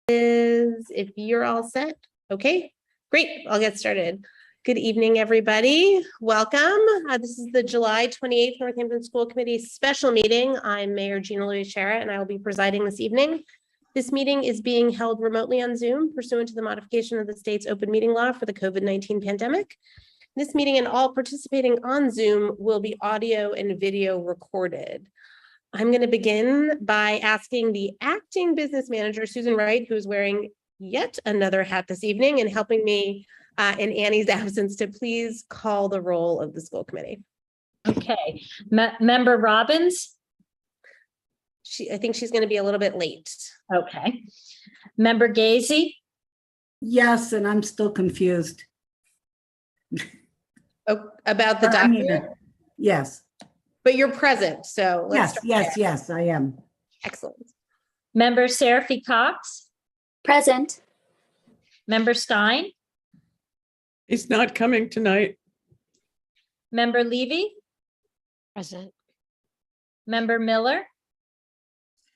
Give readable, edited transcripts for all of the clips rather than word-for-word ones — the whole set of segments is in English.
If you're all set. Okay, great. I'll get started. Good evening, everybody. Welcome. This is the July 28th Northampton School Committee special meeting. I'm Mayor Gina Luciera, and I will be presiding this evening. This meeting is being held remotely on Zoom pursuant to the modification of the state's open meeting law for the COVID-19 pandemic. This meeting and all participating on Zoom will be audio and video recorded. I'm going to begin by asking the acting business manager, Susan Wright, who's wearing yet another hat this evening and helping me in Annie's absence, to please call the roll of the school committee. Okay, Member Robbins? I think she's going to be a little bit late. Okay. Member Gazy? Yes, and I'm still confused. Oh, about the document? Yes. But you're present, so let's yes, I am. Excellent. Member Seraphy Cox? Present. Member Stein? He's not coming tonight. Member Levy? Present. Member Miller?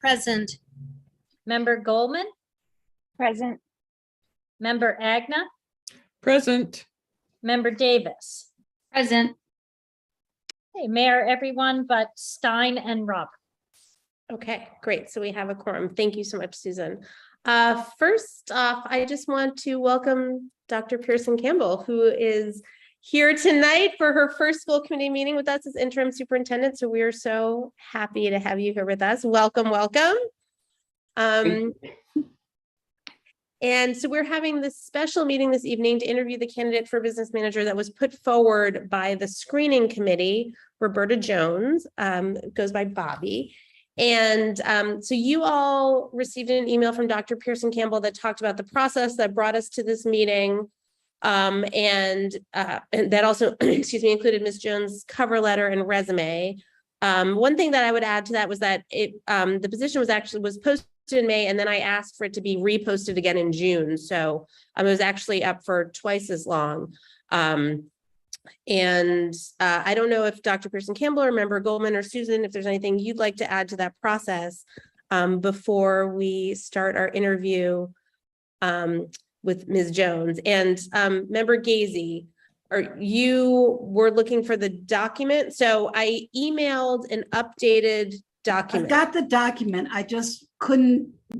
Present. Member Goldman? Present. Member Agna? Present. Member Davis? Present. Hey, Mayor, everyone but Stein and Roberts. Okay, great. So we have a quorum. Thank you so much, Susan. First off, I just want to welcome Dr. Pearson Campbell, who is here tonight for her first school committee meeting with us as interim superintendent. So we are so happy to have you here with us. Welcome, welcome. And so we're having this special meeting this evening to interview the candidate for business manager that was put forward by the screening committee, Roberta Jones, goes by Bobby. And so you all received an email from Dr. Pearson Campbell that talked about the process that brought us to this meeting. And that also, excuse me, included Ms. Jones' cover letter and resume. One thing that I would add to that was that the position was posted in May, and then I asked for it to be reposted again in June. So it was actually up for twice as long. I don't know if Dr. Pearson Campbell or Member Goldman or Susan, if there's anything you'd like to add to that process before we start our interview with Ms. Jones. And Member Gazy, you were looking for the document. So I emailed an updated document. I got the document. I just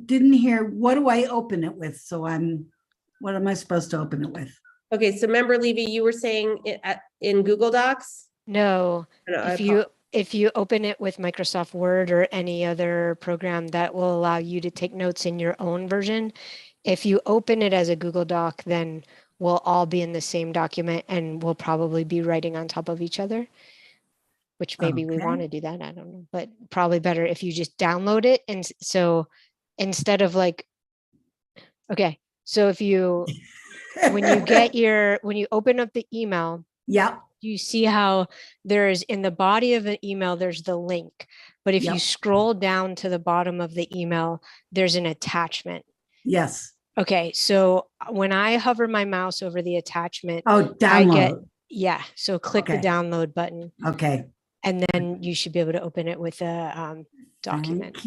didn't hear, what do I open it with? So what am I supposed to open it with? Okay, so Member Levy, you were saying it in Google Docs? No, if you open it with Microsoft Word or any other program, that will allow you to take notes in your own version. If you open it as a Google Doc, then we'll all be in the same document and we'll probably be writing on top of each other, which maybe we want to do that. I don't know, but probably better if you just download it. And so instead of okay, so if you, when you open up the email, you see how there's in the body of an email, there's the link, but if you scroll down to the bottom of the email, there's an attachment. Yes. Okay. So when I hover my mouse over the attachment, download. So click the download button. Okay. And then you should be able to open it with a document. Thank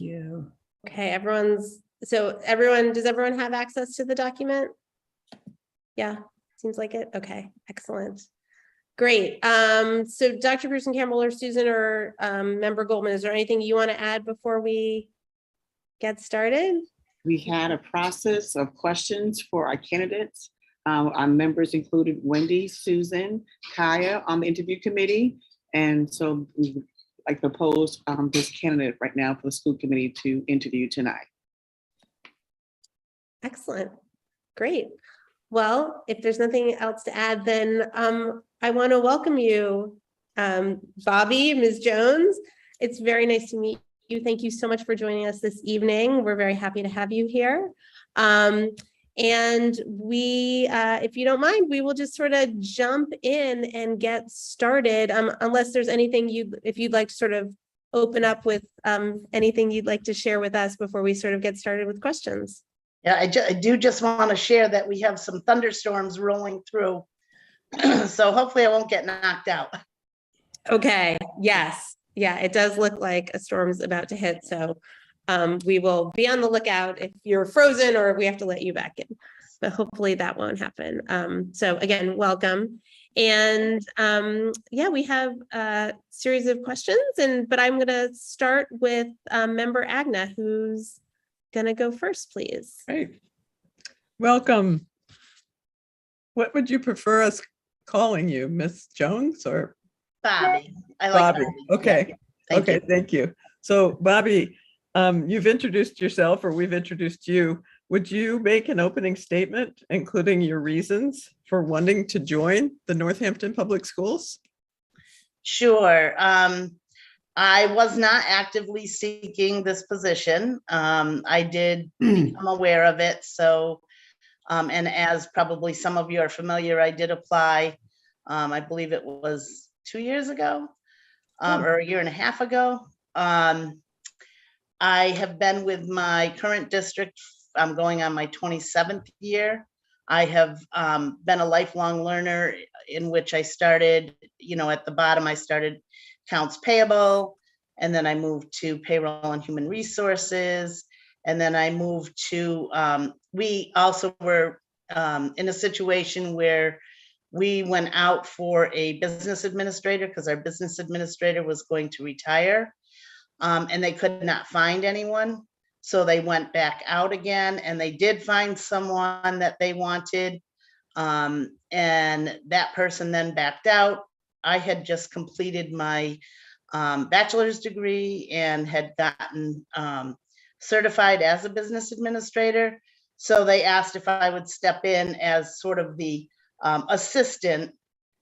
you. Okay, does everyone have access to the document? Yeah, seems like it. Okay, excellent. Great. So Dr. Pearson Campbell or Susan or Member Goldman, is there anything you want to add before we get started? We had a process of questions for our candidates. Our members included Wendy, Susan, Kaya on the interview committee. And so we like to propose this candidate right now for the school committee to interview tonight. Excellent. Great. Well, if there's nothing else to add, then I want to welcome you, Bobby, Ms. Jones. It's very nice to meet you. Thank you so much for joining us this evening. We're very happy to have you here. And we, if you don't mind, we will just sort of jump in and get started, unless there's anything if you'd like to sort of open up with anything you'd like to share with us before we sort of get started with questions. Yeah, I do just want to share that we have some thunderstorms rolling through. So hopefully I won't get knocked out. Okay, yes. Yeah, it does look like a storm's about to hit. So we will be on the lookout if you're frozen or if we have to let you back in. But hopefully that won't happen. So again, welcome. And yeah, we have a series of questions, but I'm gonna start with member Agna, who's gonna go first, please. Great. Welcome. What would you prefer us calling you, Miss Jones or Bobby. I like Bobby? Bobby. Okay. Yeah, thank Okay, you. thank you. So Bobby, you've introduced yourself, or we've introduced you. Would you make an opening statement, including your reasons for wanting to join the Northampton Public Schools? Sure. I was not actively seeking this position. I did become aware of it. So, and as probably some of you are familiar, I did apply. I believe it was 2 years ago, or a year and a half ago. I have been with my current district. I'm going on my 27th year. I have been a lifelong learner, in which I started, at the bottom, I started accounts payable, and then I moved to payroll and human resources. And then I moved to, we also were in a situation where we went out for a business administrator because our business administrator was going to retire, and they could not find anyone. So they went back out again, and they did find someone that they wanted. And that person then backed out. I had just completed my bachelor's degree and had gotten certified as a business administrator. So they asked if I would step in as sort of the assistant,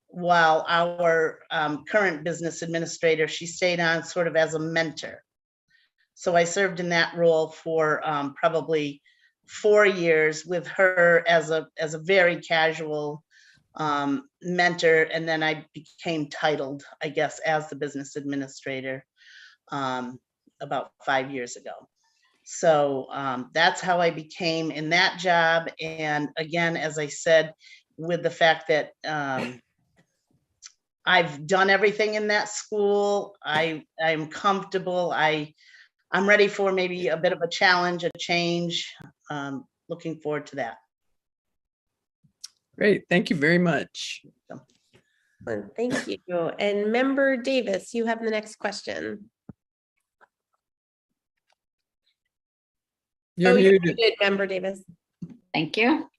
while our current business administrator, she stayed on sort of as a mentor. So I served in that role for probably 4 years with her as a very casual mentor. And then I became titled, I guess, as the business administrator about 5 years ago. So that's how I became in that job. And again, as I said, with the fact that I've done everything in that school, I'm comfortable. I'm ready for maybe a bit of a challenge, a change. Looking forward to that. Great, thank you very much. Well, thank you. And member Davis, you have the next question. You're muted. Member Davis. Thank you.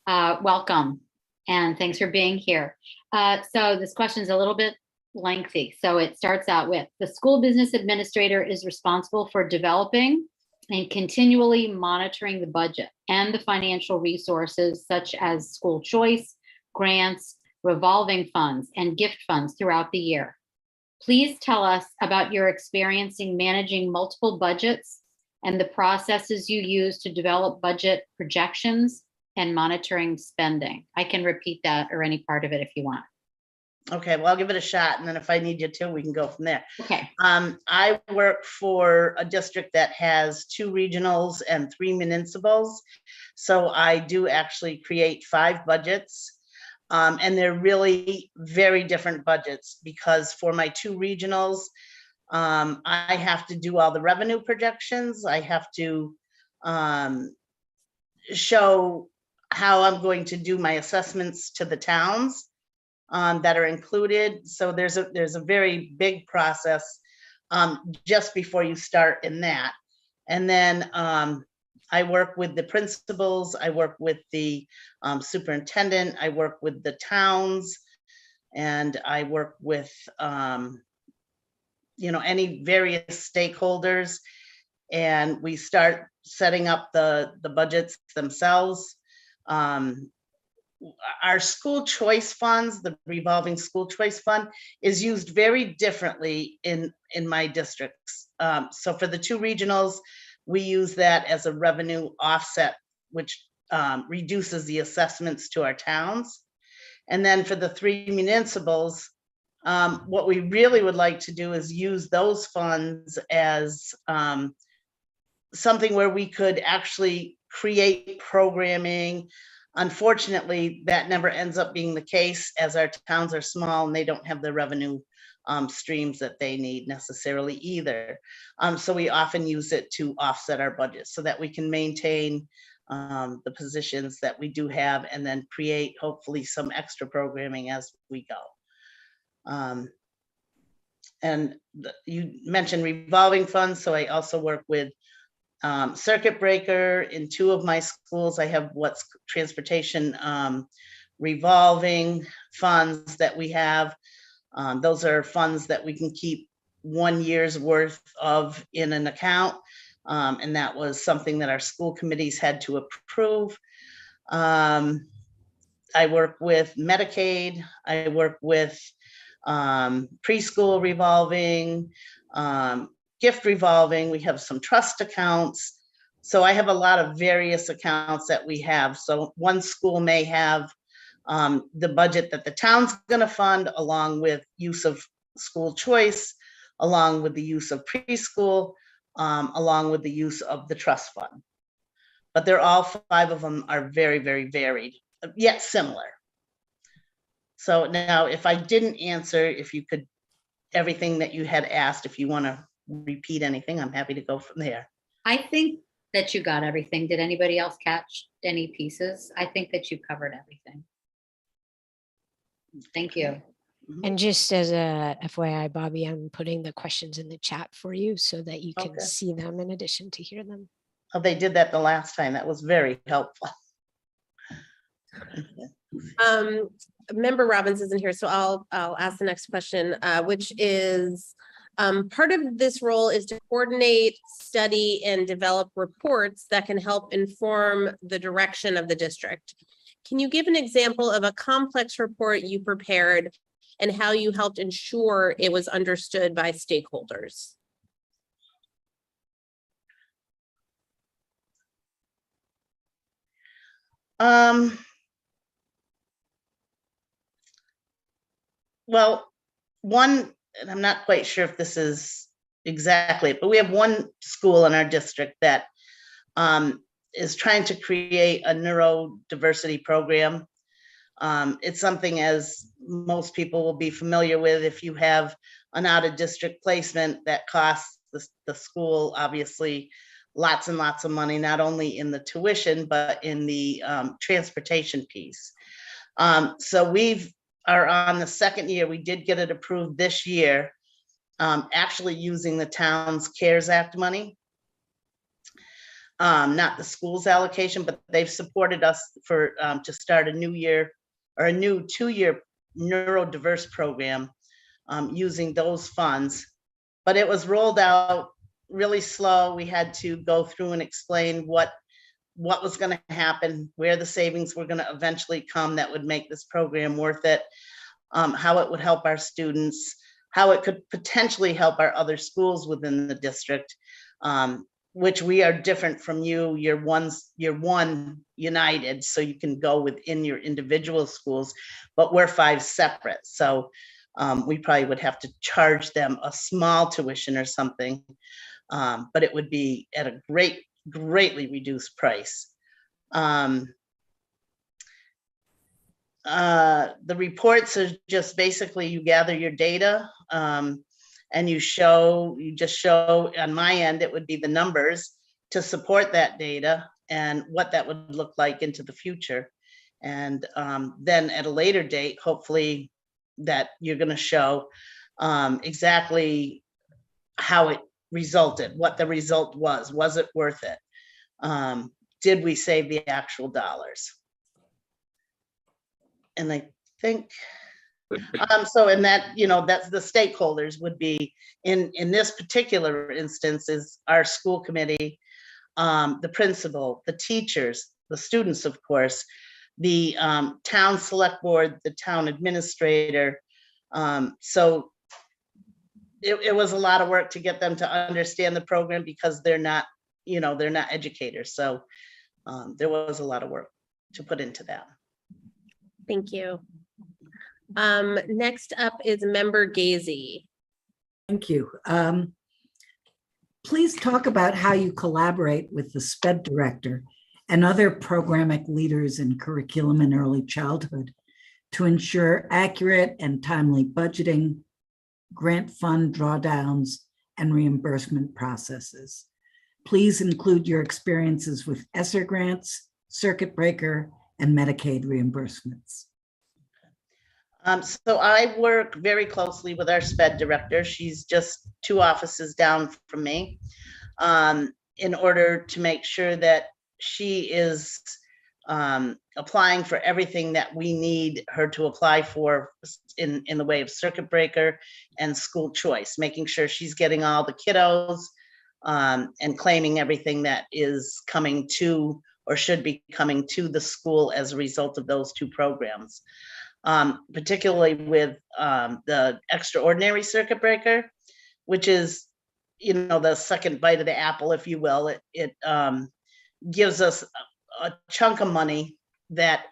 Welcome, and thanks for being here. So this question is a little bit lengthy. So it starts out with, the school business administrator is responsible for developing and continually monitoring the budget and the financial resources such as school choice, grants, revolving funds, and gift funds throughout the year. Please tell us about your experience in managing multiple budgets and the processes you use to develop budget projections and monitoring spending. I can repeat that or any part of it if you want. Okay, well, I'll give it a shot, and then if I need you to, we can go from there. Okay. I work for a district that has 2 regionals and 3 municipals. So I do actually create 5 budgets. And they're really very different budgets, because for my 2 regionals, I have to do all the revenue projections. I have to show how I'm going to do my assessments to the towns that are included. So there's a very big process just before you start in that. And then I work with the principals, I work with the superintendent, I work with the towns, and I work with any various stakeholders. And we start setting up the budgets themselves. Our school choice funds, the revolving school choice fund, is used very differently in my districts. So for the 2 regionals, we use that as a revenue offset, which reduces the assessments to our towns. And then for the 3 municipals, what we really would like to do is use those funds as something where we could actually create programming. Unfortunately, that never ends up being the case, as our towns are small and they don't have the revenue streams that they need necessarily either. So we often use it to offset our budget so that we can maintain the positions that we do have and then create hopefully some extra programming as we go. And you mentioned revolving funds, so I also work with circuit breaker in 2 of my schools. I have what's transportation revolving funds that we have. Those are funds that we can keep 1 year's worth of in an account. And that was something that our school committees had to approve. I work with Medicaid. I work with preschool revolving, gift revolving. We have some trust accounts. So I have a lot of various accounts that we have. So one school may have the budget that the town's going to fund, along with use of school choice, along with the use of preschool, along with the use of the trust fund. But they're all 5 of them are very, very varied, yet similar. So now if I didn't answer, if you could, everything that you had asked, if you want to repeat anything, I'm happy to go from there. I think that you got everything. Did anybody else catch any pieces? I think that you covered everything. Thank you. And just as a FYI, Bobby, I'm putting the questions in the chat for you so that you can Okay. see them in addition to hear them. Oh, they did that the last time. That was very helpful. Member Robbins isn't here, so I'll ask the next question, which is, part of this role is to coordinate, study, and develop reports that can help inform the direction of the district. Can you give an example of a complex report you prepared and how you helped ensure it was understood by stakeholders? Well, one, and I'm not quite sure if this is exactly, but we have one school in our district that is trying to create a neurodiversity program. It's something, as most people will be familiar with, if you have an out-of-district placement that costs the school obviously lots and lots of money, not only in the tuition, but in the transportation piece. So we are on the 2nd year. We did get it approved this year, actually using the town's CARES Act money. Not the school's allocation, but they've supported us for to start a new year or a new 2-year neurodiverse program using those funds. But it was rolled out really slow. We had to go through and explain what was going to happen, where the savings were going to eventually come that would make this program worth it, how it would help our students, how it could potentially help our other schools within the district, which we are different from you. You're one united, so you can go within your individual schools, but we're 5 separate. So we probably would have to charge them a small tuition or something, but it would be at a greatly reduced price. The reports are just basically you gather your data and you just show on my end, it would be the numbers to support that data and what that would look like into the future. And then at a later date, hopefully that you're going to show exactly how it resulted, what the result was it worth it? Did we save the actual dollars? And I think, so in that, that's the stakeholders would be in this particular instance is our school committee, the principal, the teachers, the students, of course, the town select board, the town administrator. So it was a lot of work to get them to understand the program because they're not educators. So there was a lot of work to put into that. Thank you. Next up is Member Gazy. Thank you. Please talk about how you collaborate with the SPED director and other programmatic leaders in curriculum and early childhood to ensure accurate and timely budgeting, grant fund drawdowns, and reimbursement processes. Please include your experiences with ESSER grants, circuit breaker, and Medicaid reimbursements. So I work very closely with our SPED director. She's just 2 offices down from me, in order to make sure that she is applying for everything that we need her to apply for in the way of circuit breaker and school choice, making sure she's getting all the kiddos and claiming everything that is coming to or should be coming to the school as a result of those 2 programs. Particularly with the extraordinary circuit breaker, which is, the second bite of the apple, if you will. It gives us a chunk of money that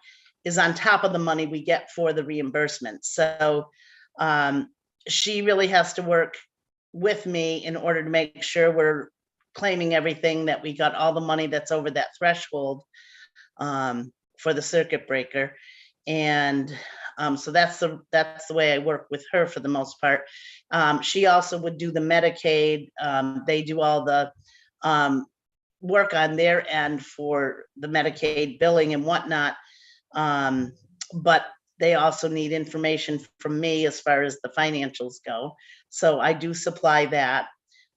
is on top of the money we get for the reimbursement. So she really has to work with me in order to make sure we're claiming everything, that we got all the money that's over that threshold for the circuit breaker. And so that's the way I work with her for the most part. She also would do the Medicaid. They do all the work on their end for the Medicaid billing and whatnot. But they also need information from me as far as the financials go. So I do supply that.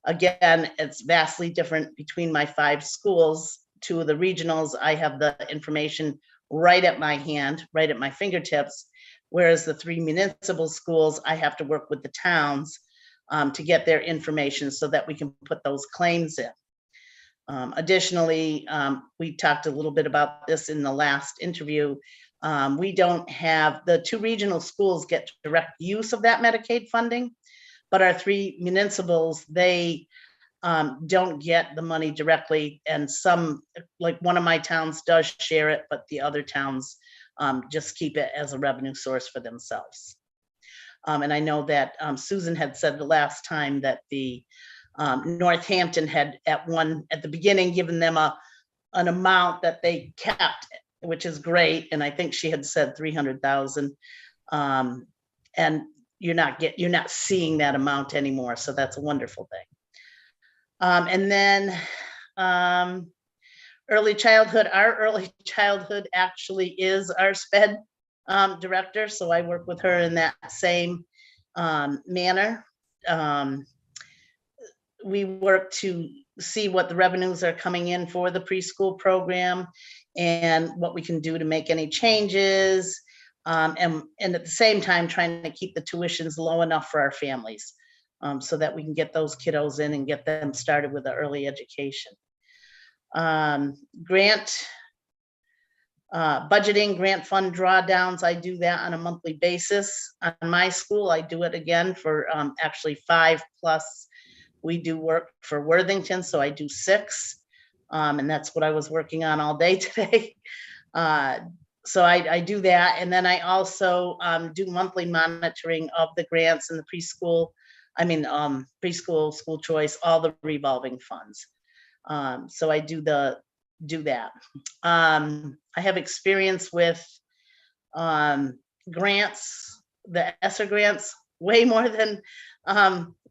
Again, it's vastly different between my 5 schools. 2 of the regionals, I have the information right at my hand, right at my fingertips. Whereas the 3 municipal schools, I have to work with the towns to get their information so that we can put those claims in. Additionally, we talked a little bit about this in the last interview. We don't have, the 2 regional schools get direct use of that Medicaid funding, but our 3 municipals, they don't get the money directly. And some, like one of my towns does share it, but the other towns just keep it as a revenue source for themselves. And I know that Susan had said the last time that the Northampton had at the beginning given them an amount that they kept, which is great. And I think she had said 300,000. And you're not seeing that amount anymore. So that's a wonderful thing. And then early childhood, our early childhood actually is our SPED director. So I work with her in that same manner. We work to see what the revenues are coming in for the preschool program and what we can do to make any changes. And at the same time, trying to keep the tuitions low enough for our families so that we can get those kiddos in and get them started with the early education. Grant budgeting, grant fund drawdowns, I do that on a monthly basis. On my school, I do it again for actually 5 plus. We do work for Worthington, so I do 6. And that's what I was working on all day today. So I do that. And then I also do monthly monitoring of the grants in the preschool, preschool, school choice, all the revolving funds. So I do that. I have experience with grants, the ESSER grants, way more than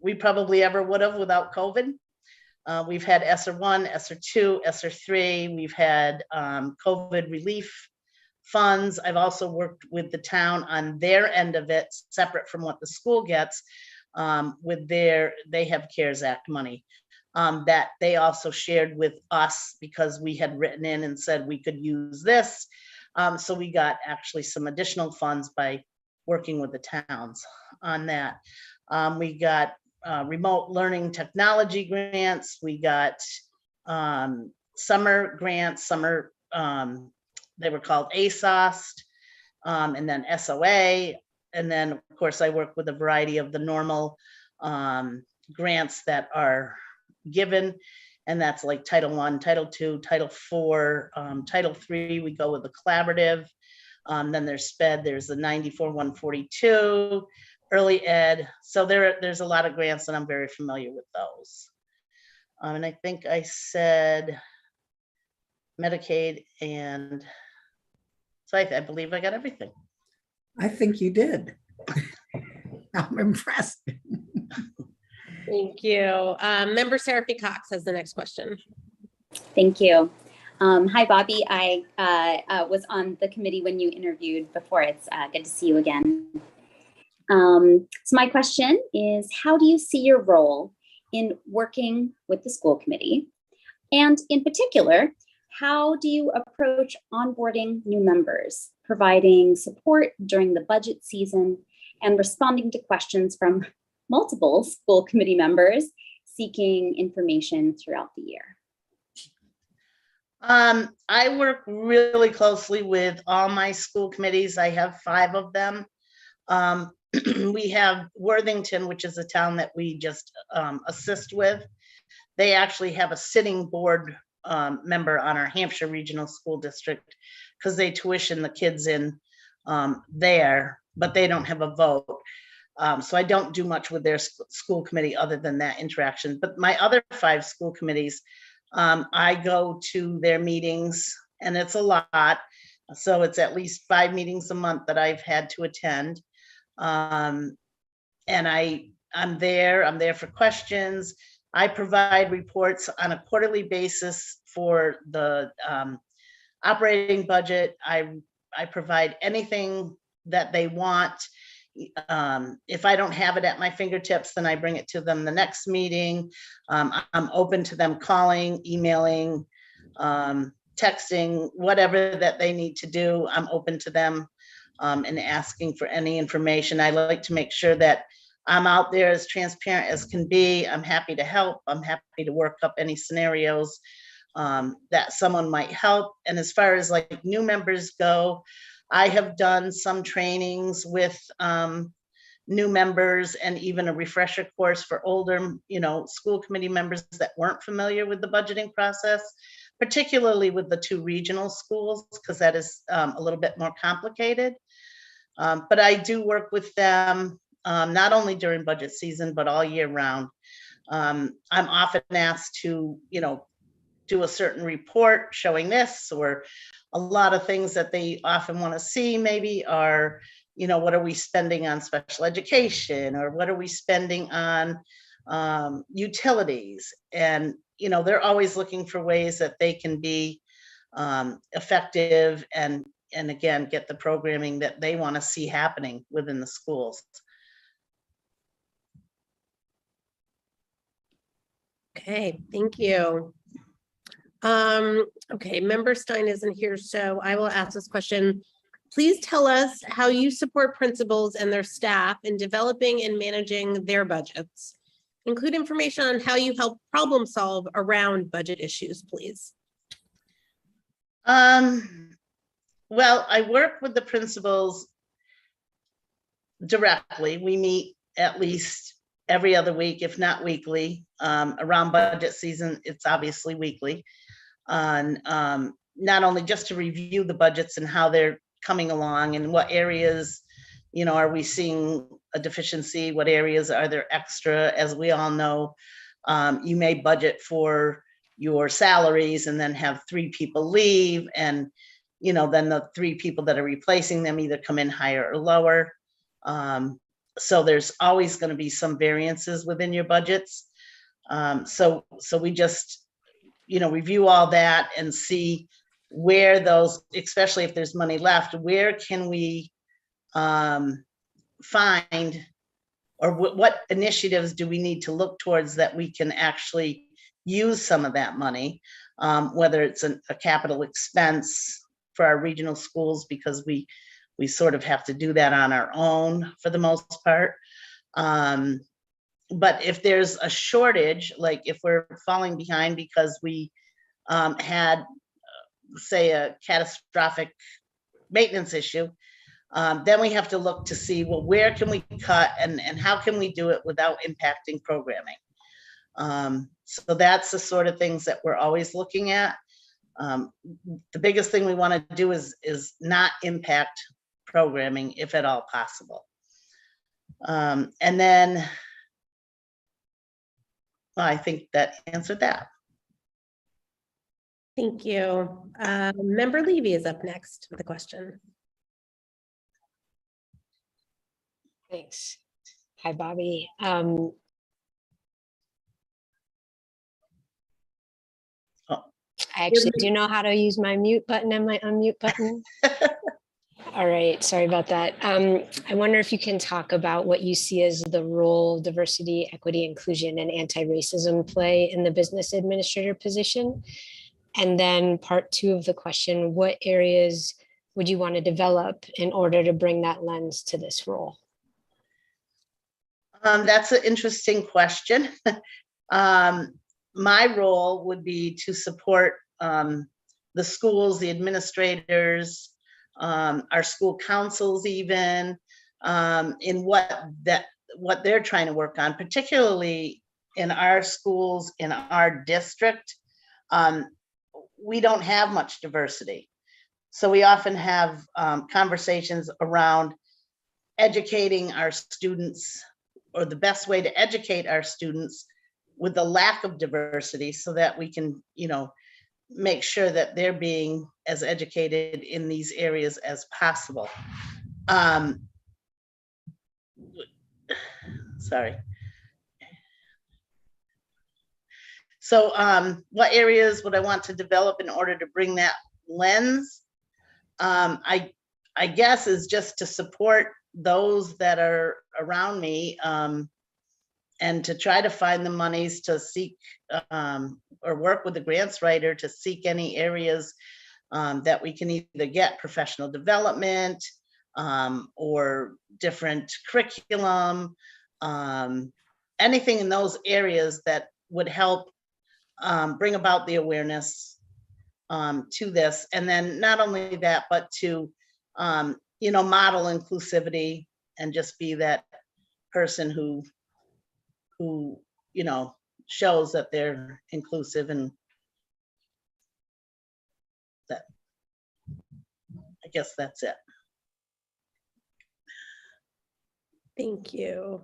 we probably ever would have without COVID. We've had ESSER 1, ESSER 2, ESSER 3. We've had COVID relief funds. I've also worked with the town on their end of it, separate from what the school gets, they have CARES Act money that they also shared with us because we had written in and said we could use this. So we got actually some additional funds by working with the towns on that. We got remote learning technology grants. We got summer grants, they were called ASOS, and then SOA. And then, of course, I work with a variety of the normal grants that are given. And that's like Title I, Title II, Title IV, Title III, we go with the collaborative. Then there's SPED, there's the 94-142, early ed. So there's a lot of grants and I'm very familiar with those. And I think I said Medicaid, and so I believe I got everything. I think you did. I'm impressed. Thank you. Member Seraphy Cox has the next question. Thank you. Hi, Bobby. I was on the committee when you interviewed before. It's good to see you again. So my question is, how do you see your role in working with the school committee? And in particular, how do you approach onboarding new members, providing support during the budget season, and responding to questions from multiple school committee members seeking information throughout the year? I work really closely with all my school committees. I have 5 of them. We have Worthington, which is a town that we just assist with. They actually have a sitting board member on our Hampshire Regional School District because they tuition the kids in there, but they don't have a vote. So I don't do much with their school committee other than that interaction. But my other 5 school committees, I go to their meetings, and it's a lot. So it's at least 5 meetings a month that I've had to attend. And I'm there for questions. I provide reports on a quarterly basis for the operating budget. I provide anything that they want. If I don't have it at my fingertips, then I bring it to them the next meeting. I'm open to them calling, emailing, texting, whatever that they need to do. I'm open to them and asking for any information. I like to make sure that I'm out there as transparent as can be. I'm happy to help. I'm happy to work up any scenarios that someone might help. And as far as like new members go, I have done some trainings with new members and even a refresher course for older, school committee members that weren't familiar with the budgeting process, particularly with the 2 regional schools, because that is a little bit more complicated. But I do work with them not only during budget season, but all year round. I'm often asked to, do a certain report showing this, or a lot of things that they often want to see maybe are, what are we spending on special education, or what are we spending on utilities? And, they're always looking for ways that they can be effective and again, get the programming that they want to see happening within the schools. Okay, thank you. Okay, Member Stein isn't here, so I will ask this question. Please tell us how you support principals and their staff in developing and managing their budgets. Include information on how you help problem solve around budget issues, please. Well, I work with the principals directly. We meet at least every other week, if not weekly. Around budget season, it's obviously weekly. Not only just to review the budgets and how they're coming along and what areas, are we seeing a deficiency? What areas are there extra? As we all know, you may budget for your salaries and then have 3 people leave, and then the 3 people that are replacing them either come in higher or lower. So there's always going to be some variances within your budgets. So we just, review all that and see where those, especially if there's money left, where can we find, or what initiatives do we need to look towards that we can actually use some of that money, whether it's a capital expense for our regional schools, because we sort of have to do that on our own for the most part. But if there's a shortage, like if we're falling behind because we had, say, a catastrophic maintenance issue, then we have to look to see, well, where can we cut and how can we do it without impacting programming? So that's the sort of things that we're always looking at. The biggest thing we want to do is not impact programming if at all possible. And then I think that answered that. Thank you. Member Levy is up next with a question. Thanks. Hi, Bobby. I actually do know how to use my mute button and my unmute button. All right, sorry about that. I wonder if you can talk about what you see as the role diversity, equity, inclusion, and anti-racism play in the business administrator position. And then part two of the question, what areas would you want to develop in order to bring that lens to this role? That's an interesting question. My role would be to support the schools, the administrators, our school councils, even in what they're trying to work on, particularly in our schools, in our district. We don't have much diversity. So we often have conversations around educating our students, or the best way to educate our students with the lack of diversity, so that we can, make sure that they're being as educated in these areas as possible. Sorry. So what areas would I want to develop in order to bring that lens? I guess is just to support those that are around me, and to try to find the monies to seek or work with the grants writer to seek any areas that we can either get professional development or different curriculum, anything in those areas that would help bring about the awareness to this. And then not only that, but to, model inclusivity and just be that person who shows that they're inclusive, and that, I guess that's it. Thank you.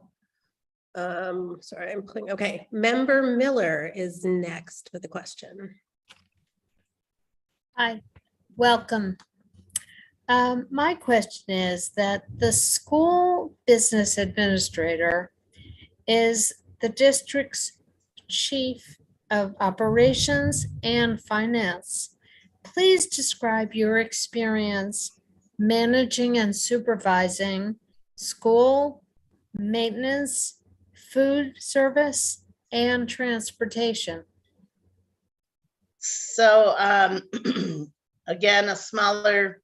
Sorry, I'm clicking. Okay, Member Miller is next with a question. Hi, welcome. My question is that the school business administrator is the district's chief of operations and finance. Please describe your experience managing and supervising school, maintenance, food service, and transportation. So again, a smaller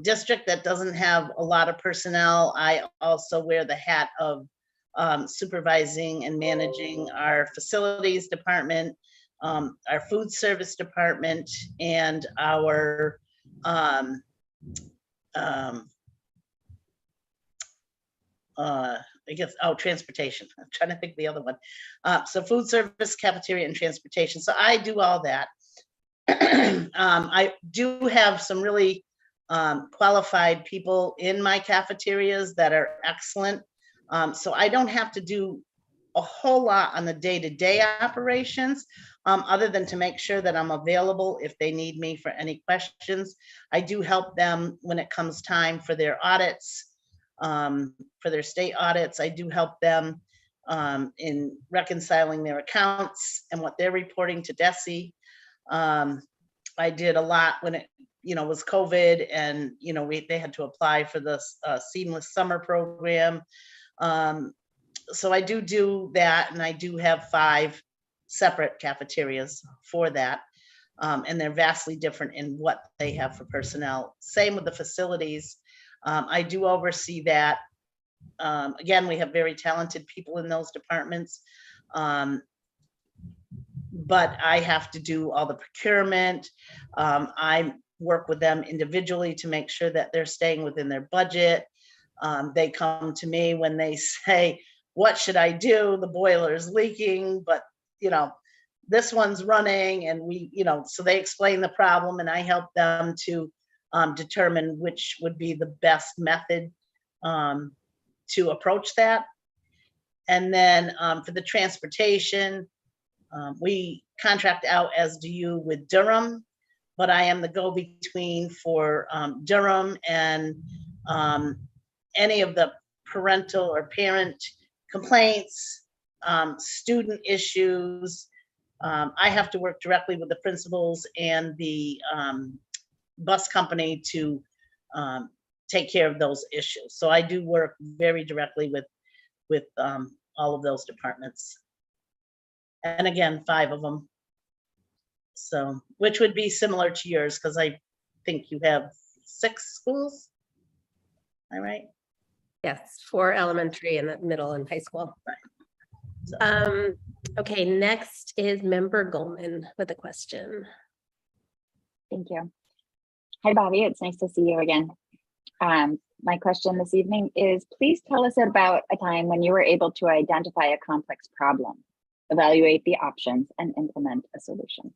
district that doesn't have a lot of personnel. I also wear the hat of supervising and managing our facilities department, our food service department, and our transportation. I'm trying to think of the other one. So food service, cafeteria, and transportation. So I do all that. I do have some really qualified people in my cafeterias that are excellent. So I don't have to do a whole lot on the day-to-day operations, other than to make sure that I'm available if they need me for any questions. I do help them when it comes time for their audits, for their state audits. I do help them in reconciling their accounts and what they're reporting to DESE. I did a lot when it was COVID, and they had to apply for this seamless summer program. So I do that, and I do have 5 separate cafeterias for that, and they're vastly different in what they have for personnel. Same with the facilities. I do oversee that. Again, we have very talented people in those departments, but I have to do all the procurement. I work with them individually to make sure that they're staying within their budget. They come to me when they say, what should I do? The boiler is leaking, but this one's running, and so they explain the problem, and I help them to determine which would be the best method to approach that. And then for the transportation, we contract out, as do you, with Durham, but I am the go-between for Durham and any of the parental or parent complaints, student issues. I have to work directly with the principals and the bus company to take care of those issues. So I do work very directly with all of those departments. And again, 5 of them. So, which would be similar to yours, because I think you have 6 schools. Am I right? Yes, 4 elementary and middle and high school. So, Okay, next is Member Goldman with a question. Thank you. Hi, Bobby. It's nice to see you again. My question this evening is, please tell us about a time when you were able to identify a complex problem, evaluate the options, and implement a solution.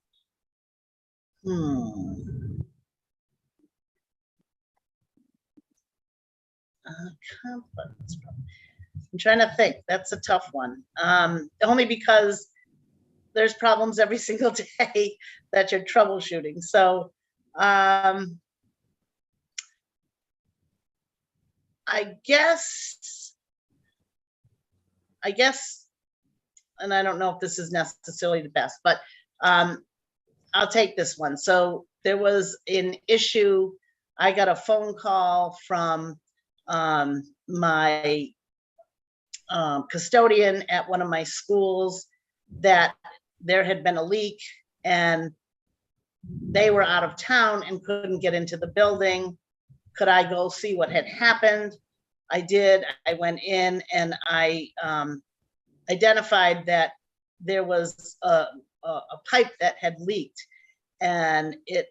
Complex problem. I'm trying to think. That's a tough one. Only because there's problems every single day that you're troubleshooting. So I guess, and I don't know if this is necessarily the best, but I'll take this one. So there was an issue. I got a phone call from my custodian at one of my schools that there had been a leak and they were out of town and couldn't get into the building. Could I go see what had happened? I did. I went in and I identified that there was a pipe that had leaked, and it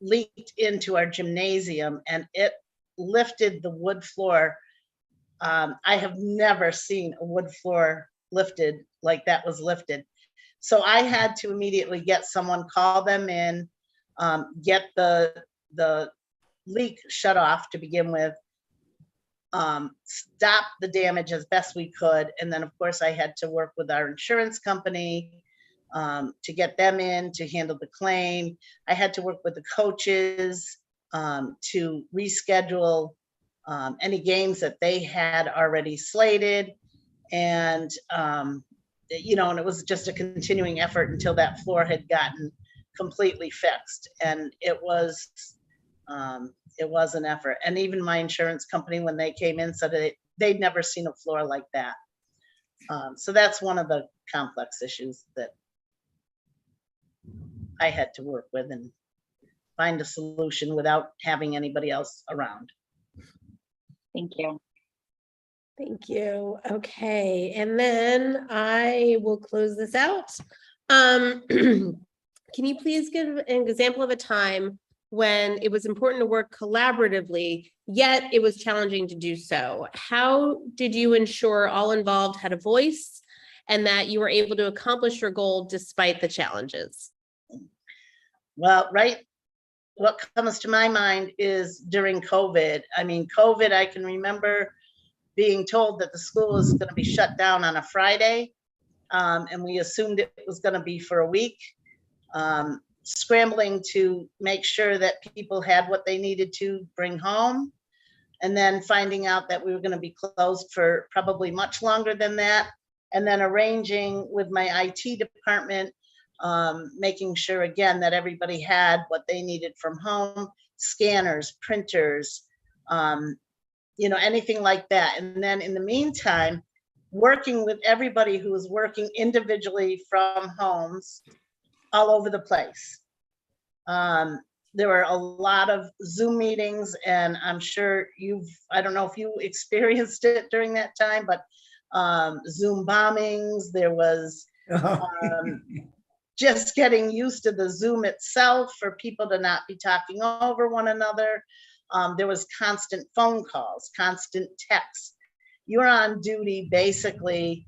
leaked into our gymnasium and it lifted the wood floor. I have never seen a wood floor lifted like that was lifted. So I had to immediately get someone, call them in, get the leak shut off to begin with, stop the damage as best we could. And then of course I had to work with our insurance company to get them in to handle the claim. I had to work with the coaches to reschedule any games that they had already slated. And, you know, and it was just a continuing effort until that floor had gotten completely fixed. And it was an effort. And even my insurance company, when they came in, said that they'd never seen a floor like that. So that's one of the complex issues that I had to work with and find a solution without having anybody else around. Thank you. Thank you. Okay, and then I will close this out. Can you please give an example of a time when it was important to work collaboratively, yet it was challenging to do so? How did you ensure all involved had a voice and that you were able to accomplish your goal despite the challenges? Well, right, what comes to my mind is during COVID. I mean, COVID, I can remember being told that the school was going to be shut down on a Friday, and we assumed it was going to be for a week. Scrambling to make sure that people had what they needed to bring home, and then finding out that we were going to be closed for probably much longer than that, and then arranging with my IT department, making sure again that everybody had what they needed from home, scanners, printers, you know, anything like that. And then in the meantime, working with everybody who was working individually from homes all over the place. There were a lot of Zoom meetings, and I'm sure I don't know if you experienced it during that time, but Zoom bombings, there was just getting used to the Zoom itself for people to not be talking over one another. There was constant phone calls, constant texts. You're on duty basically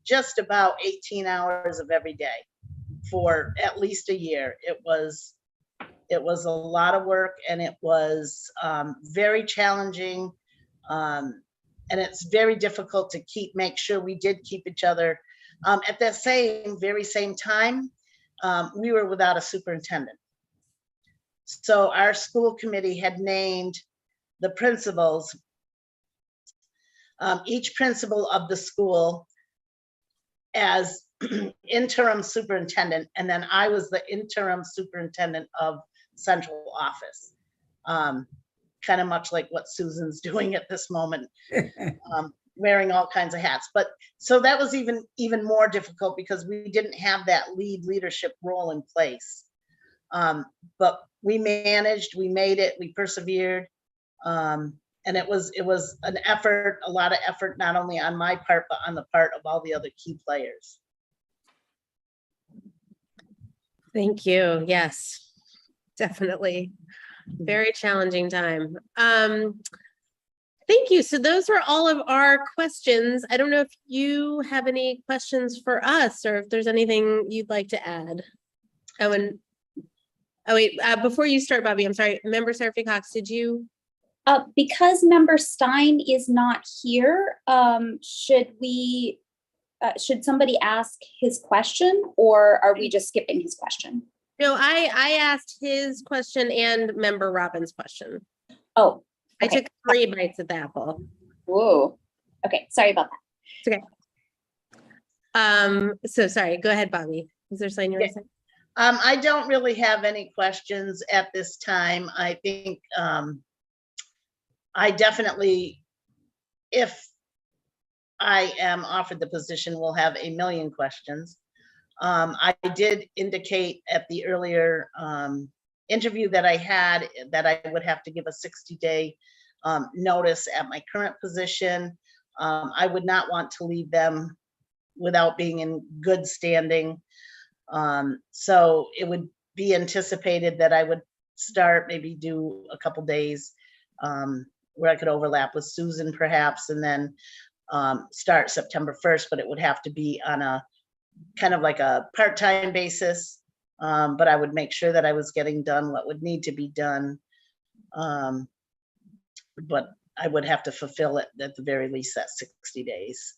just about 18 hours of every day for at least a year. It was a lot of work, and it was very challenging. And it's very difficult to make sure we did keep each other. At that very same time, we were without a superintendent. So our school committee had named the principals each principal of the school as interim superintendent, and then I was the interim superintendent of central office. Kind of much like what Susan's doing at this moment, wearing all kinds of hats. But so that was even more difficult because we didn't have that leadership role in place. But we managed, we made it, we persevered. And it was an effort, a lot of effort, not only on my part, but on the part of all the other key players. Thank you. Yes, definitely. Very challenging time. Thank you. So those are all of our questions. I don't know if you have any questions for us or if there's anything you'd like to add. Before you start, Bobby, I'm sorry. Member Seraphy Cox, did you? Because Member Stein is not here, should somebody ask his question, or are we just skipping his question? No, I asked his question and Member Robbins' question. Oh, okay. I took 3 bites at the apple. Whoa. Okay, sorry about that. It's okay. So sorry. Go ahead, Bobby. Is there something you want to say? I don't really have any questions at this time. I think I definitely, if I am offered the position, will have a million questions. I did indicate at the earlier interview that I had that I would have to give a 60-day notice at my current position. I would not want to leave them without being in good standing. So it would be anticipated that I would start, maybe do a couple days where I could overlap with Susan perhaps, and then start September 1st, but it would have to be on a kind of like a part-time basis. But I would make sure that I was getting done what would need to be done. But I would have to fulfill it at the very least that 60 days.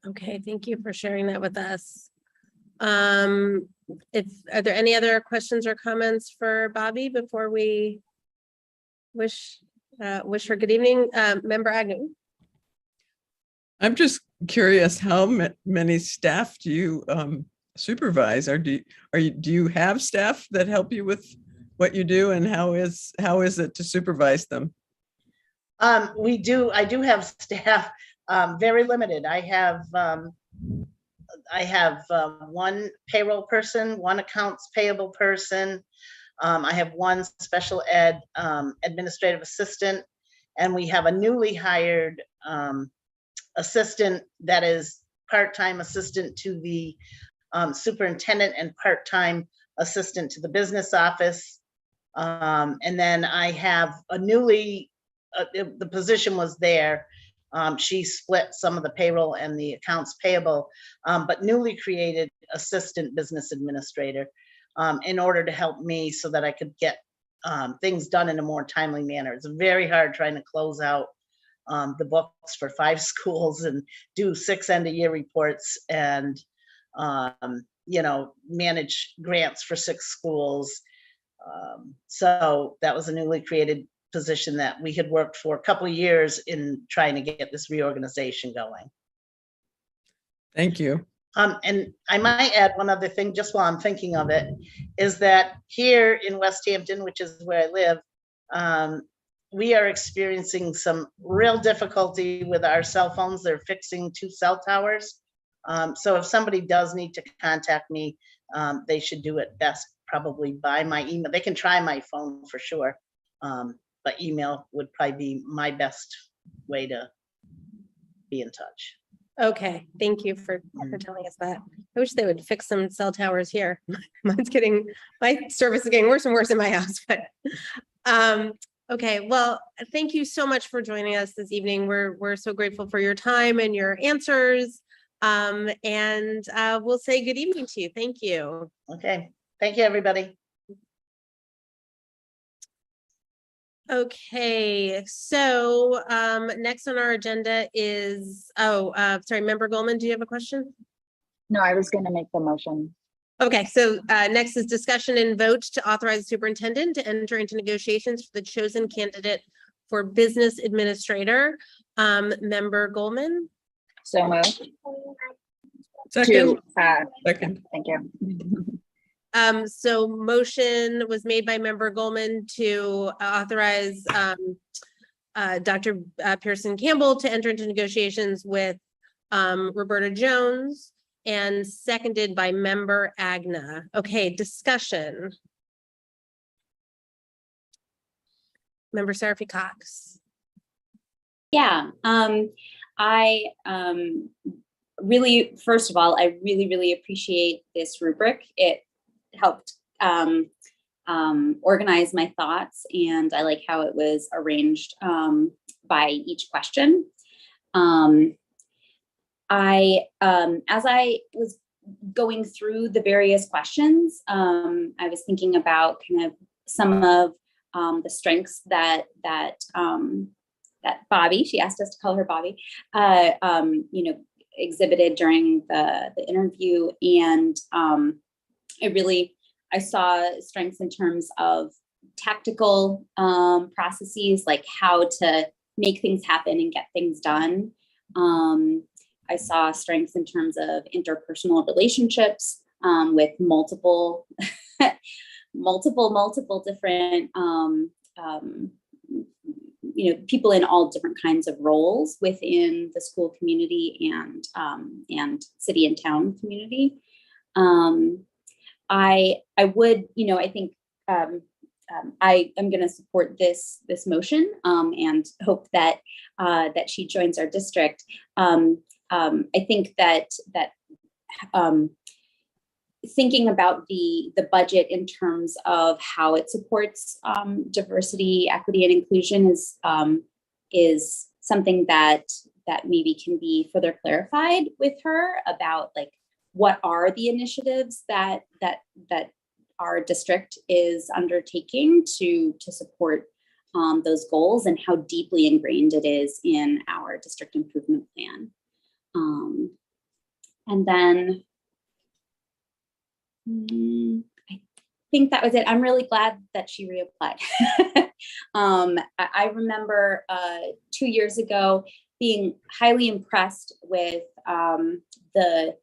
Okay, thank you for sharing that with us. Are there any other questions or comments for Bobby before we wish her good evening? Member Agnew. I'm just curious, how many staff do you supervise, or do you have staff that help you with what you do, and how is it to supervise them? We do. I do have staff, very limited. I have one payroll person, one accounts payable person. I have one special ed administrative assistant, and we have a newly hired assistant that is part-time assistant to the superintendent and part-time assistant to the business office. And then I have a newly, the position was there. She split some of the payroll and the accounts payable, but newly created assistant business administrator in order to help me so that I could get things done in a more timely manner. It's very hard trying to close out the books for 5 schools and do 6 end-of-year reports and manage grants for 6 schools. So that was a newly created position that we had worked for a couple of years in trying to get this reorganization going. Thank you. And I might add one other thing, just while I'm thinking of it, is that here in West Hampton, which is where I live, we are experiencing some real difficulty with our cell phones. They're fixing 2 cell towers. So if somebody does need to contact me, they should do it best probably by my email. They can try my phone for sure, but email would probably be my best way to be in touch. Okay, thank you for telling us that. I wish they would fix some cell towers here. My service is getting worse and worse in my house, but okay, well, thank you so much for joining us this evening. We're so grateful for your time and your answers. And we'll say good evening to you. Thank you. Okay, thank you, everybody. Okay, so next on our agenda is, sorry, Member Goldman, do you have a question? No, I was going to make the motion. Okay, so next is discussion and vote to authorize the superintendent to enter into negotiations for the chosen candidate for business administrator. Member Goldman, So moved. Second, Second. Thank you. so motion was made by Member Goldman to authorize Dr. Pearson Campbell to enter into negotiations with Roberta Jones, and seconded by Member Agna. Okay, discussion. Member Seraphy Cox. Yeah, I really, first of all, I really appreciate this rubric. It helped organize my thoughts, and I like how it was arranged by each question. As I was going through the various questions, I was thinking about kind of some of the strengths that Bobby, she asked us to call her Bobby, exhibited during the interview, and I saw strengths in terms of tactical processes, like how to make things happen and get things done. I saw strengths in terms of interpersonal relationships with multiple different people in all different kinds of roles within the school community and city and town community. I think I am going to support this motion and hope that she joins our district. I think that thinking about the budget in terms of how it supports diversity, equity, and inclusion is something that maybe can be further clarified with her about, like, what are the initiatives that our district is undertaking to support those goals, and how deeply ingrained it is in our district improvement plan. And then I think that was it. I'm really glad that she reapplied. I remember 2 years ago being highly impressed with the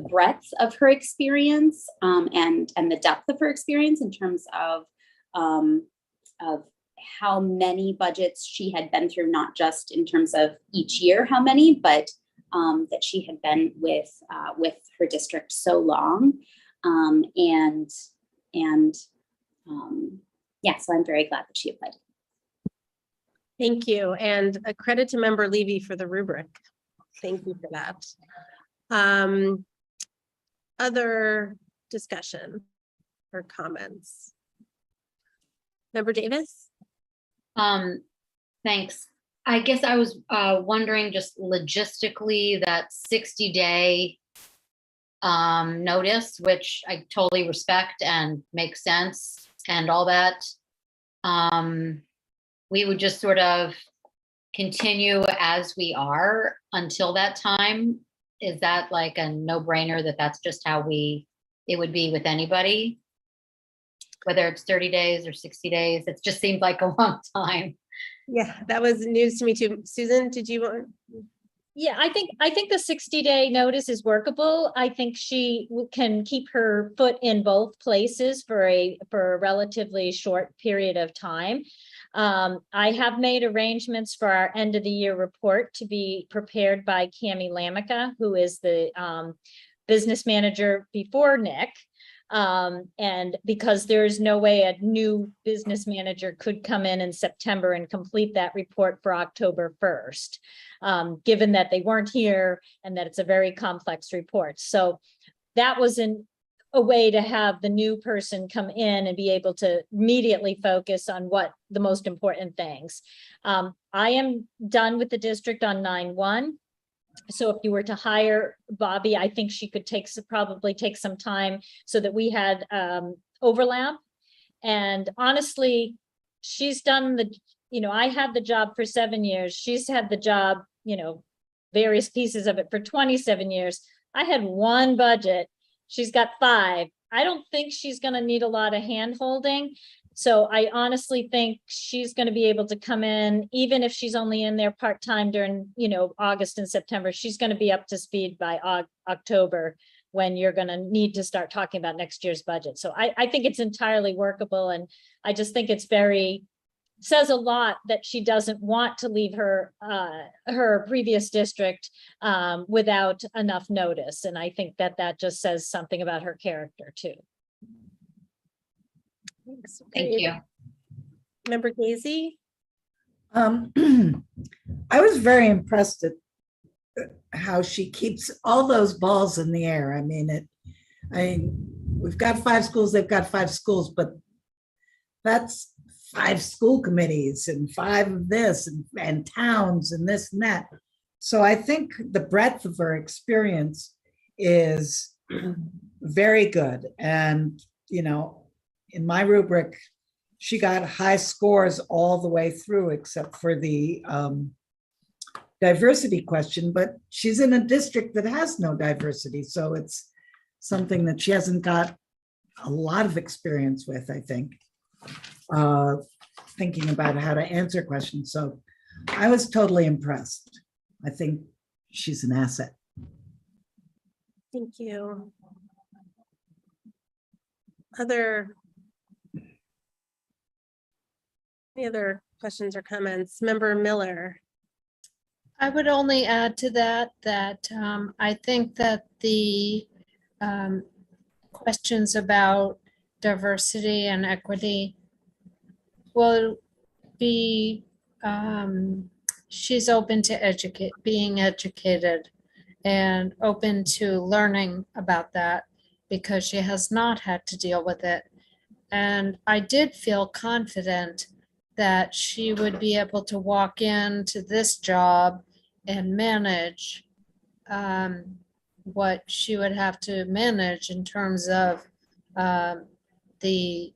breadth of her experience and the depth of her experience in terms of how many budgets she had been through, not just in terms of each year how many, but that she had been with her district so long. So I'm very glad that she applied. Thank you, and a credit to Member Levy for the rubric. Thank you for that. Other discussion or comments? Member Davis? Thanks. I guess I was wondering, just logistically, that 60-day notice, which I totally respect and makes sense and all that. We would just sort of continue as we are until that time. Is that like a no-brainer that that's just how it would be with anybody? Whether it's 30 days or 60 days, it just seemed like a long time. Yeah, that was news to me too. Susan, did you want? Yeah, I think the 60-day notice is workable. I think she can keep her foot in both places for a relatively short period of time. I have made arrangements for our end of the year report to be prepared by Cami Lamica, who is the business manager before Nick. And because there's no way a new business manager could come in September and complete that report for October 1st, given that they weren't here and that it's a very complex report. So that was a way to have the new person come in and be able to immediately focus on what the most important things. I am done with the district on 9/1. So if you were to hire Bobby, I think she could probably take some time so that we had overlap. And honestly, she's done I had the job for 7 years. She's had the job, various pieces of it for 27 years. I had one budget. She's got 5. I don't think she's going to need a lot of hand holding. So I honestly think she's going to be able to come in, even if she's only in there part-time during, August and September, she's going to be up to speed by October, when you're going to need to start talking about next year's budget. So I think it's entirely workable. And I just think it's says a lot that she doesn't want to leave her previous district without enough notice. And I think that just says something about her character too. Thanks. Thank you. Member Gazy? I was very impressed at how she keeps all those balls in the air. I mean, we've got 5 schools, they've got 5 schools, but that's 5 school committees and 5 of this and towns and this and that. So I think the breadth of her experience is very good. And, in my rubric, she got high scores all the way through, except for the diversity question, but she's in a district that has no diversity. So it's something that she hasn't got a lot of experience with, I think, thinking about how to answer questions. So I was totally impressed. I think she's an asset. Thank you. Any other questions or comments? Member Miller? I would only add to that I think that the questions about diversity and equity will be, she's open to being educated and open to learning about that, because she has not had to deal with it. And I did feel confident that she would be able to walk into this job and manage what she would have to manage in terms of the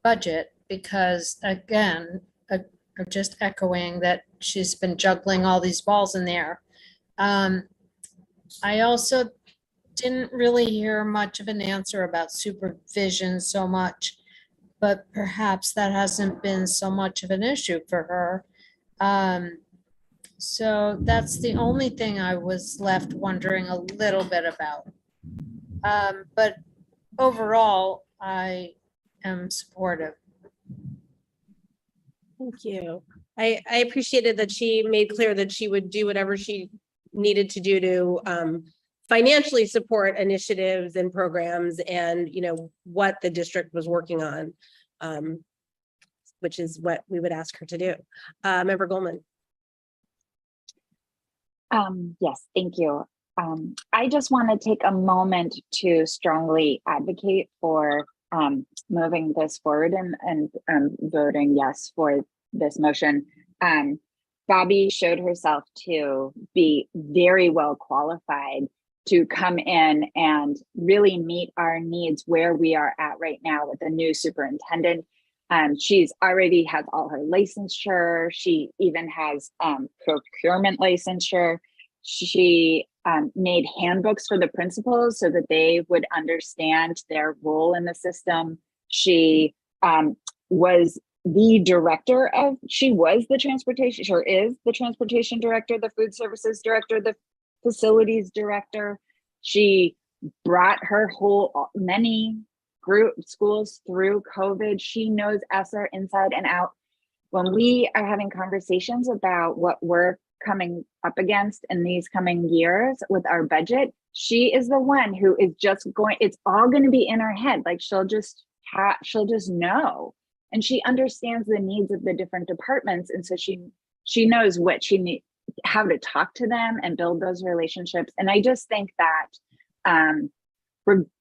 budget, because again, I'm just echoing that she's been juggling all these balls in the air. I also didn't really hear much of an answer about supervision so much, but perhaps that hasn't been so much of an issue for her. So that's the only thing I was left wondering a little bit about. But overall, I am supportive. Thank you. I appreciated that she made clear that she would do whatever she needed to do to financially support initiatives and programs and, what the district was working on, which is what we would ask her to do. Member Goldman. Yes, thank you. I just want to take a moment to strongly advocate for moving this forward and voting yes for this motion. Bobby showed herself to be very well qualified to come in and really meet our needs where we are at right now with the new superintendent. She's already has all her licensure. She even has procurement licensure. She made handbooks for the principals so that they would understand their role in the system. She was the director of, she was the transportation, sure is the transportation director, the food services director, the facilities director. She brought her whole, many group schools through COVID. She knows ESSER inside and out. When we are having conversations about what we're coming up against in these coming years with our budget, she is the one who is just going, it's all going to be in her head. Like she'll just know. And she understands the needs of the different departments. And so she knows what she needs, how to talk to them and build those relationships. And I just think that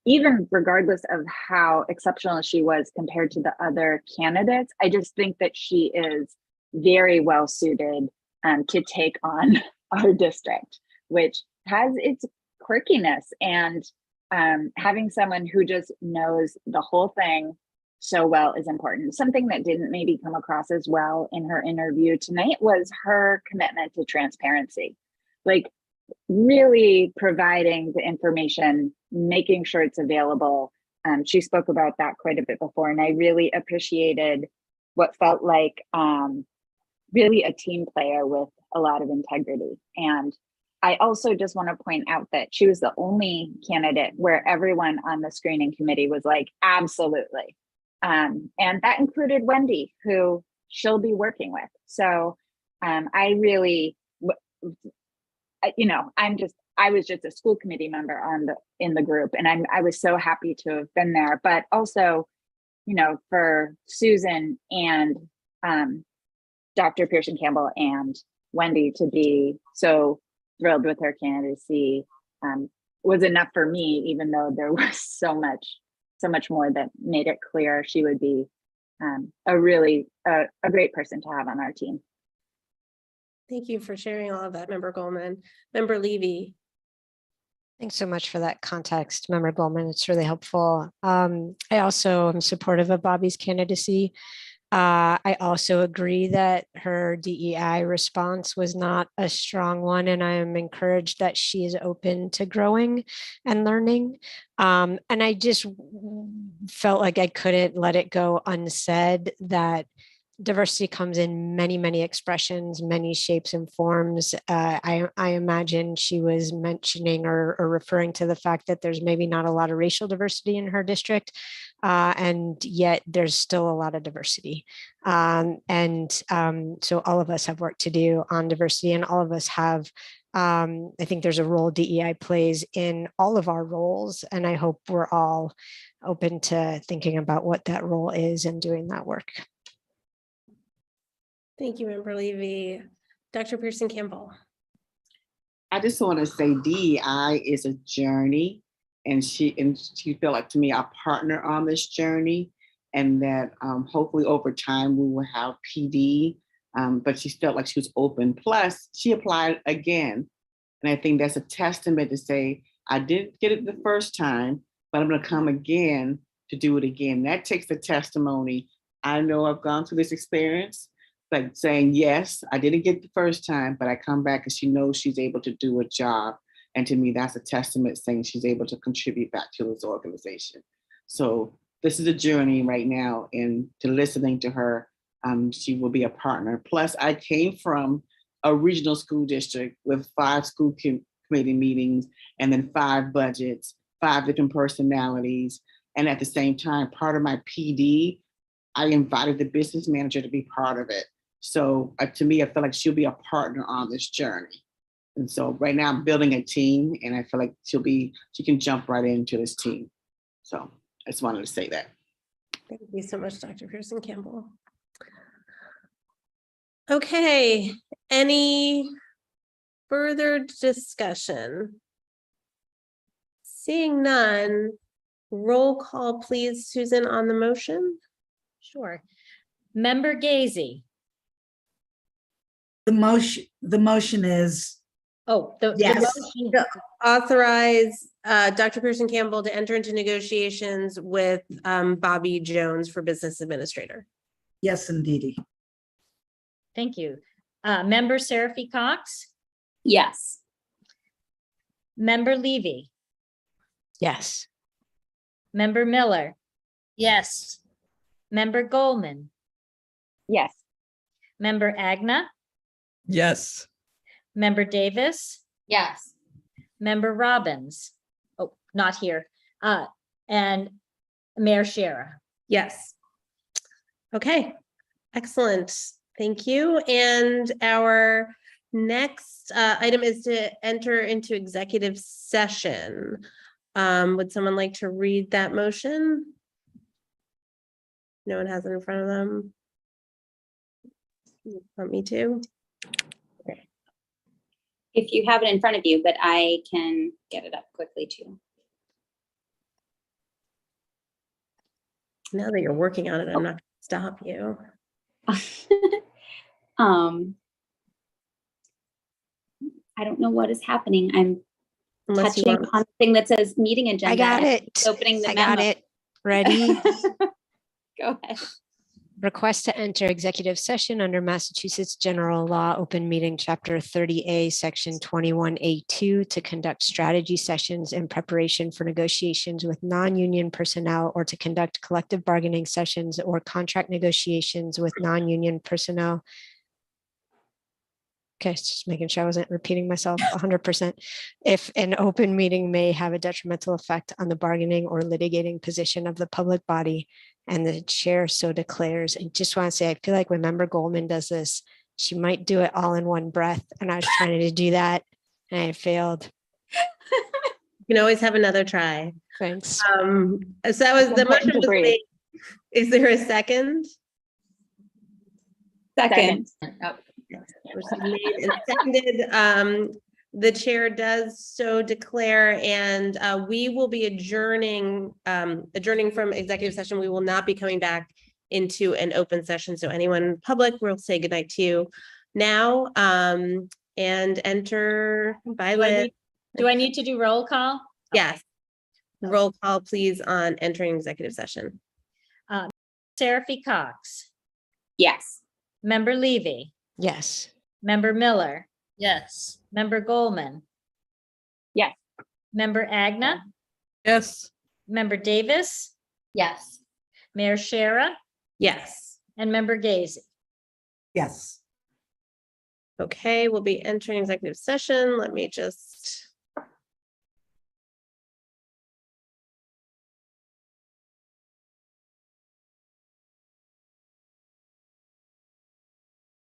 even regardless of how exceptional she was compared to the other candidates, I just think that she is very well suited to take on our district, which has its quirkiness, and having someone who just knows the whole thing so well is important. Something that didn't maybe come across as well in her interview tonight was her commitment to transparency, like really providing the information, making sure it's available, She spoke about that quite a bit before, and I really appreciated what felt like really a team player with a lot of integrity. And I also just want to point out that she was the only candidate where everyone on the screening committee was like, absolutely. And that included Wendy, who she'll be working with. So I really, I was just a school committee member in the group, and I was so happy to have been there. But also, for Susan and Dr. Pearson Campbell and Wendy to be so thrilled with her candidacy was enough for me, even though there was so much more that made it clear she would be a great person to have on our team. Thank you for sharing all of that, Member Goldman. Member Levy. Thanks so much for that context, Member Goldman. It's really helpful. I also am supportive of Bobby's candidacy. I also agree that her DEI response was not a strong one, and I am encouraged that she is open to growing and learning. And I just felt like I couldn't let it go unsaid that diversity comes in many, many expressions, many shapes and forms. I imagine she was mentioning or referring to the fact that there's maybe not a lot of racial diversity in her district, and yet there's still a lot of diversity. So all of us have work to do on diversity, and all of us have, I think there's a role DEI plays in all of our roles, and I hope we're all open to thinking about what that role is and doing that work. Thank you, Member Levy. Dr. Pearson Campbell. I just want to say DEI is a journey, and she felt like, to me, a partner on this journey, and that hopefully over time we will have PD, but she felt like she was open. Plus, she applied again, and I think that's a testament to say, I didn't get it the first time, but I'm going to come again to do it again. That takes the testimony. I know I've gone through this experience, like saying, yes, I didn't get the first time, but I come back and she knows she's able to do a job. And to me, that's a testament saying she's able to contribute back to this organization. So this is a journey right now, and to listening to her, she will be a partner. Plus, I came from a regional school district with 5 school committee meetings, and then 5 budgets, 5 different personalities. And at the same time, part of my PD, I invited the business manager to be part of it. So to me, I feel like she'll be a partner on this journey. And so right now I'm building a team, and I feel like she can jump right into this team. So I just wanted to say that. Thank you so much, Dr. Pearson Campbell. Okay, any further discussion? Seeing none, roll call, please, Susan, on the motion. Sure. Member Gazy. The motion is, Oh, the yes. motion. Authorize Dr. Pearson Campbell to enter into negotiations with Bobby Jones for business administrator. Yes, indeedy. Thank you. Member Seraphy Cox. Yes. Member Levy. Yes. Member Miller. Yes. Member Goldman. Yes. Member Agna. Yes. Member Davis. Yes. Member Robbins. Oh, not here. And Mayor Shara. Yes. Okay, excellent. Thank you. And our next item is to enter into executive session. Would someone like to read that motion? No one has it in front of them. You want me to? If you have it in front of you, but I can get it up quickly too. Now that you're working on it, I'm not going to stop you. I don't know what is happening. I'm Unless you touching want. on the thing that says meeting agenda. I got and it. Opening the I memo. got it. Ready? Go ahead. Request to enter executive session under Massachusetts General Law, Open Meeting Chapter 30A, Section 21A2 to conduct strategy sessions in preparation for negotiations with non-union personnel or to conduct collective bargaining sessions or contract negotiations with non-union personnel. Okay, just making sure I wasn't repeating myself 100%. If an open meeting may have a detrimental effect on the bargaining or litigating position of the public body and the chair so declares. And just want to say, I feel like when Member Goldman does this, she might do it all in one breath. And I was trying to do that and I failed. You can always have another try. Thanks. So that was the important motion to was breathe. made. Is there a second? Second. Oh, Motion made and seconded. The chair does so declare, and we will be adjourning from executive session. We will not be coming back into an open session. So anyone in public, we'll say goodnight to you now, and enter Violet. Do I need to do roll call? Yes. Roll call, please, on entering executive session. Seraphy Cox, Yes. Member Levy, Yes. Member Miller, Yes. Member Goldman. Yes. Member Agna, Yes. Member Davis, yes. Mayor Shara, Yes. and Member Gazy. Yes. Okay, we'll be entering executive session. Let me just